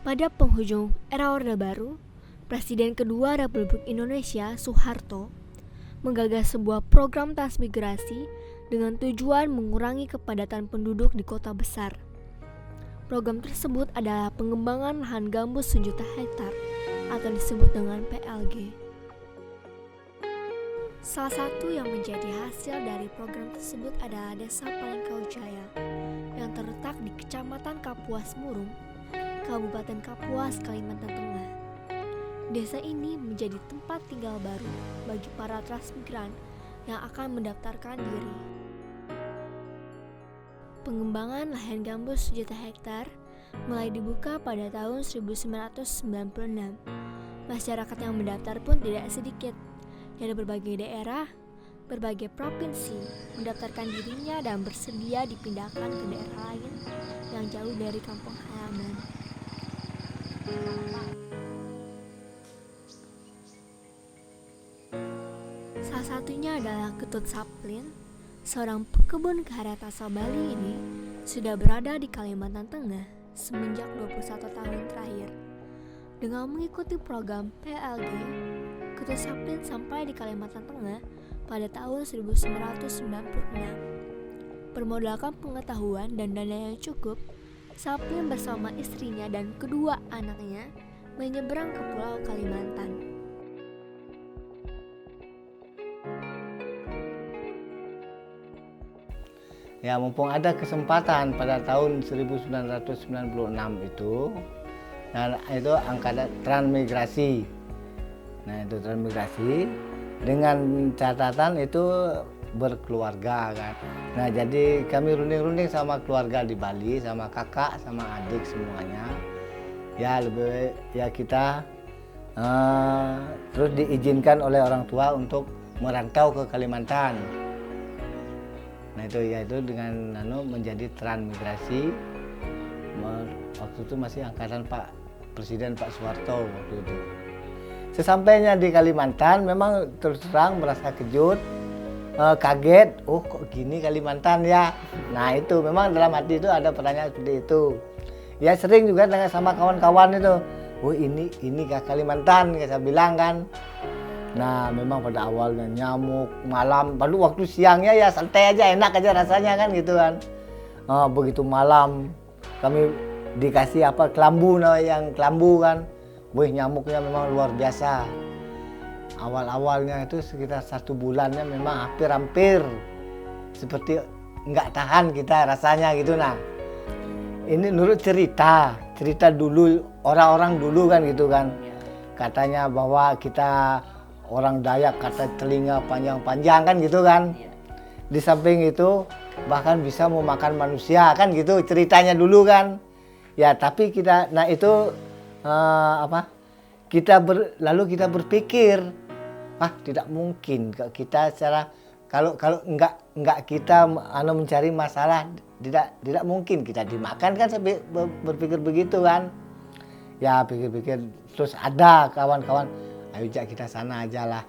Pada penghujung era Orde Baru, Presiden kedua Republik Indonesia, Soeharto, menggagas sebuah program transmigrasi dengan tujuan mengurangi kepadatan penduduk di kota besar. Program tersebut adalah pengembangan lahan gambut 1 juta hektar atau disebut dengan PLG. Salah satu yang menjadi hasil dari program tersebut adalah Desa Palengkau Jaya yang terletak di Kecamatan Kapuas Murung, Kabupaten Kapuas, Kalimantan Tengah. Desa ini menjadi tempat tinggal baru bagi para transmigran yang akan mendaftarkan diri. Pengembangan lahan gambut 1 juta hektar mulai dibuka pada tahun 1996. Masyarakat yang mendaftar pun tidak sedikit. Dari berbagai daerah, berbagai provinsi mendaftarkan dirinya dan bersedia dipindahkan ke daerah lain yang jauh dari kampung halaman. Salah satunya adalah Ketut Saplin, seorang pekebun karet asal Bali ini sudah berada di Kalimantan Tengah semenjak 21 tahun terakhir. Dengan mengikuti program PLG, Ketut Saplin sampai di Kalimantan Tengah pada tahun 1996. Bermodalkan pengetahuan dan dana yang cukup, Saplin bersama istrinya dan kedua anaknya menyeberang ke Pulau Kalimantan. Ya, mumpung ada kesempatan pada tahun 1996 itu, nah itu angkatan transmigrasi. Nah, itu transmigrasi dengan catatan itu berkeluarga kan. Nah, jadi kami runding-runding sama keluarga di Bali, sama kakak, sama adik semuanya. Ya, lebih ya kita terus diizinkan oleh orang tua untuk merantau ke Kalimantan. Nah, itu dengan menjadi transmigrasi. Waktu itu masih angkatan Pak Presiden Pak Soeharto waktu itu. Sesampainya di Kalimantan memang terus terang merasa kejut, kaget, oh kok gini Kalimantan ya. Nah, itu memang dalam hati itu ada pertanyaan seperti itu. Ya sering juga dengan sama kawan-kawan itu, oh ini ke Kalimantan, kayak saya bilang kan. Nah, memang pada awalnya nyamuk, malam, baru waktu siangnya ya santai aja, enak aja rasanya kan gitu kan. Begitu malam kami dikasih kelambu, yang kelambu kan. Wih, nyamuknya memang luar biasa. Awal-awalnya itu sekitar 1 bulannya memang hampir seperti nggak tahan kita rasanya gitu. Nah, ini menurut cerita dulu, orang-orang dulu kan gitu kan. Katanya bahwa kita orang Dayak kata telinga panjang-panjang kan gitu kan. Di samping itu bahkan bisa memakan manusia kan gitu ceritanya dulu kan. Ya, tapi kita, nah itu lalu kita berpikir, tidak mungkin kita secara kalau enggak kita mencari masalah, tidak mungkin kita dimakan kan. Saya berpikir begitu kan. Ya, pikir-pikir terus ada kawan-kawan, ayo kita sana aja lah,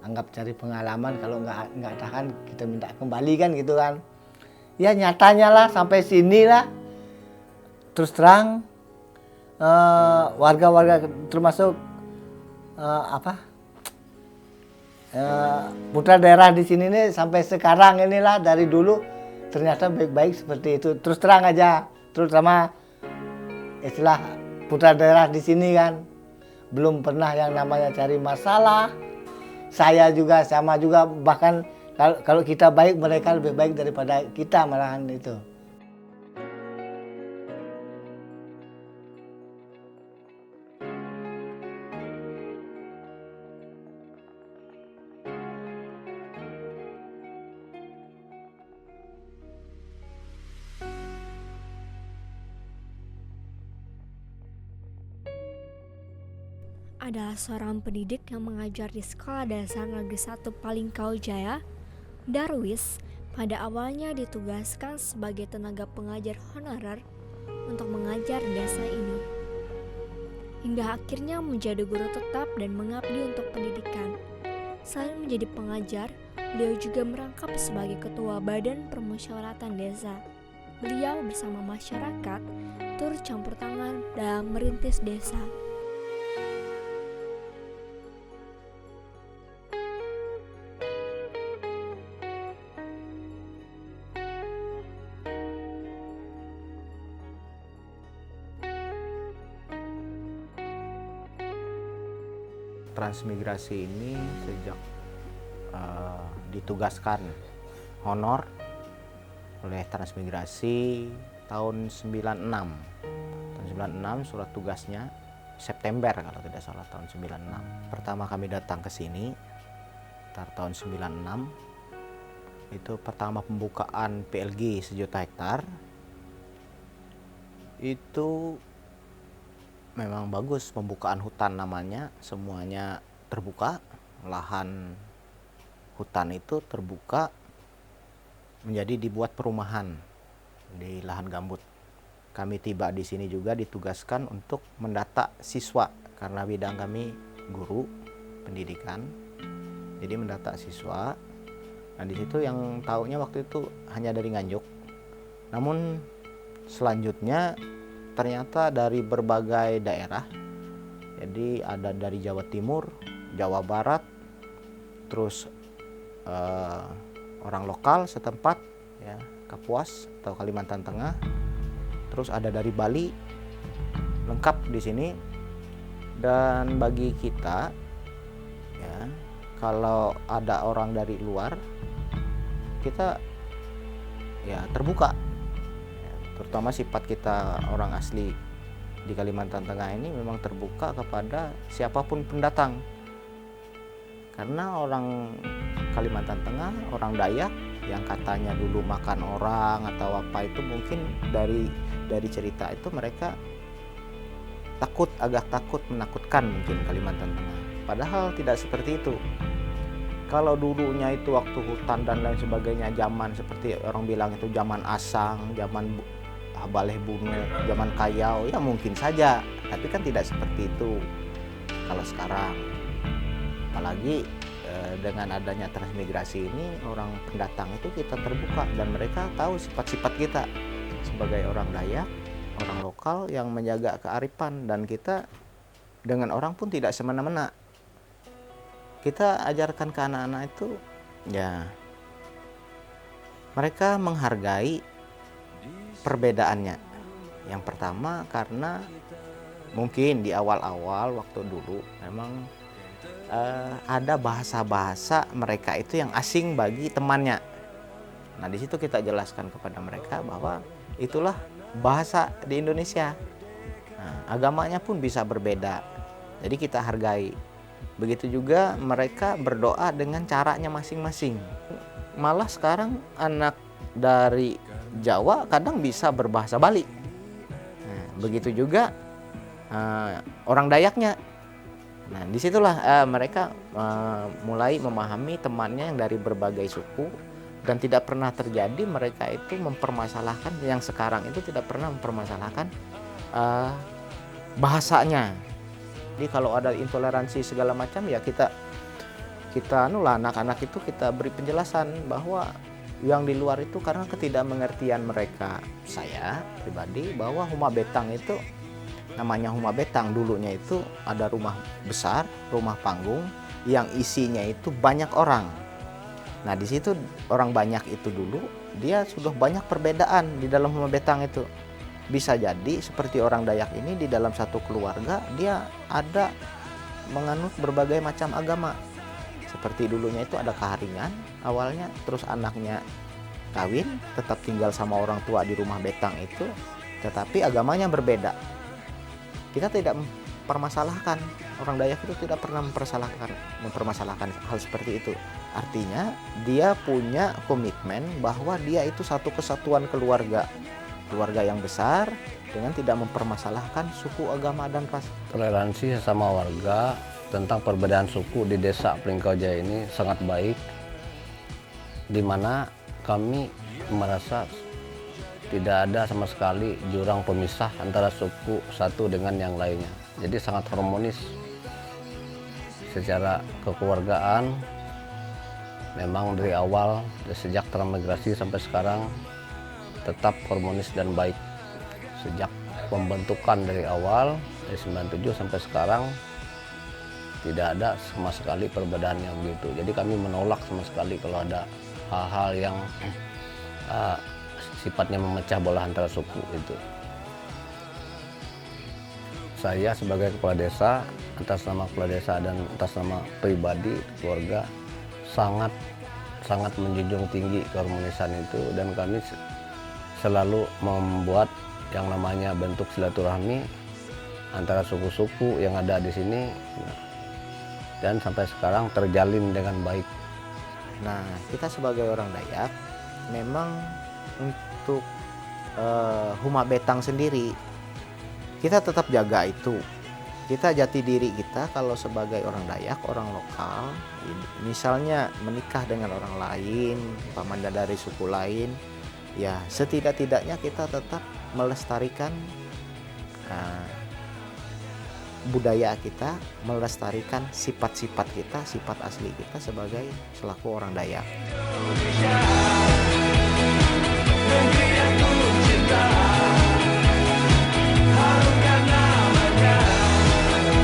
anggap cari pengalaman, kalau enggak tahan kita minta kembali kan gitu kan. Ya, nyatanya lah sampai sini lah. Terus terang warga-warga termasuk putra daerah di sini nih sampai sekarang inilah, dari dulu ternyata baik-baik seperti itu. Terus terang aja, terutama istilah putra daerah di sini kan belum pernah yang namanya cari masalah. Saya juga sama juga, bahkan kalau kita baik, mereka lebih baik daripada kita malahan itu. Adalah seorang pendidik yang mengajar di Sekolah Dasar Negeri 1 Palengkau Jaya, Darwis. Pada awalnya ditugaskan sebagai tenaga pengajar honorer untuk mengajar di desa ini, hingga akhirnya menjadi guru tetap dan mengabdi untuk pendidikan. Selain menjadi pengajar, beliau juga merangkap sebagai ketua Badan Permusyawaratan Desa. Beliau bersama masyarakat turut campur tangan dalam merintis desa. Transmigrasi ini sejak ditugaskan honor oleh Transmigrasi tahun 96. Tahun 96 surat tugasnya September kalau tidak salah tahun 96. Pertama kami datang ke sini tahun 96. Itu pertama pembukaan PLG 1 juta hektar. Itu memang bagus, pembukaan hutan namanya, semuanya terbuka, lahan hutan itu terbuka menjadi dibuat perumahan di lahan gambut. Kami tiba di sini juga ditugaskan untuk mendata siswa karena bidang kami guru pendidikan. Jadi mendata siswa. Nah, di situ yang taunya waktu itu hanya dari Nganjuk. Namun selanjutnya ternyata dari berbagai daerah. Jadi ada dari Jawa Timur, Jawa Barat, terus orang lokal setempat ya, Kapuas atau Kalimantan Tengah. Terus ada dari Bali, lengkap di sini. Dan bagi kita ya, kalau ada orang dari luar, kita ya terbuka. Terutama sifat kita orang asli di Kalimantan Tengah ini memang terbuka kepada siapapun pendatang. Karena orang Kalimantan Tengah, orang Dayak yang katanya dulu makan orang atau apa itu, mungkin dari cerita itu mereka agak takut, menakutkan mungkin Kalimantan Tengah. Padahal tidak seperti itu. Kalau dulunya itu waktu hutan dan lain sebagainya, zaman seperti orang bilang itu zaman asang, zaman baleh bunu, zaman kayau, ya mungkin saja. Tapi kan tidak seperti itu kalau sekarang. Apalagi dengan adanya transmigrasi ini, orang pendatang itu kita terbuka dan mereka tahu sifat-sifat kita sebagai orang Dayak, orang lokal yang menjaga kearifan, dan kita dengan orang pun tidak semena-mena. Kita ajarkan ke anak-anak itu ya mereka menghargai perbedaannya. Yang pertama karena mungkin di awal-awal waktu dulu memang ada bahasa-bahasa mereka itu yang asing bagi temannya. Nah, di situ kita jelaskan kepada mereka bahwa itulah bahasa di Indonesia. Nah, agamanya pun bisa berbeda. Jadi kita hargai. Begitu juga mereka berdoa dengan caranya masing-masing. Malah sekarang anak dari Jawa kadang bisa berbahasa Bali. Nah, begitu juga orang Dayaknya. Nah, disitulah mereka mulai memahami temannya yang dari berbagai suku, dan tidak pernah terjadi mereka itu mempermasalahkan, yang sekarang itu tidak pernah mempermasalahkan bahasanya. Jadi kalau ada intoleransi segala macam ya kita anak-anak itu kita beri penjelasan bahwa yang di luar itu karena ketidakmengertian mereka. Saya pribadi bahwa Huma Betang itu namanya Huma Betang, dulunya itu ada rumah besar, rumah panggung yang isinya itu banyak orang. Nah, di situ orang banyak itu dulu dia sudah banyak perbedaan di dalam Huma Betang itu. Bisa jadi seperti orang Dayak ini di dalam satu keluarga dia ada menganut berbagai macam agama. Seperti dulunya itu ada keharingan awalnya, terus anaknya kawin, tetap tinggal sama orang tua di rumah Betang itu, tetapi agamanya berbeda. Kita tidak mempermasalahkan, orang Dayak itu tidak pernah mempermasalahkan hal seperti itu. Artinya dia punya komitmen bahwa dia itu satu kesatuan keluarga yang besar dengan tidak mempermasalahkan suku, agama, dan ras. Toleransi sesama warga tentang perbedaan suku di desa Pringkau Jaya ini sangat baik, di mana kami merasa tidak ada sama sekali jurang pemisah antara suku satu dengan yang lainnya. Jadi sangat harmonis secara kekeluargaan. Memang dari awal, sejak transmigrasi sampai sekarang tetap harmonis dan baik sejak pembentukan dari awal dari 97 sampai sekarang tidak ada sama sekali perbedaan yang begitu. Jadi kami menolak sama sekali kalau ada hal-hal yang sifatnya memecah belah antara suku itu. Saya sebagai kepala desa, atas nama kepala desa dan atas nama pribadi keluarga sangat menjunjung tinggi keharmonisan itu, dan kami selalu membuat yang namanya bentuk silaturahmi antara suku-suku yang ada di sini, dan sampai sekarang terjalin dengan baik. Nah, kita sebagai orang Dayak memang untuk Huma Betang sendiri kita tetap jaga itu. Kita jati diri kita kalau sebagai orang Dayak, orang lokal, misalnya menikah dengan orang lain, umpamanya dari suku lain, ya setidak-tidaknya kita tetap melestarikan budaya kita, melestarikan sifat-sifat kita, sifat asli kita sebagai selaku orang Dayak.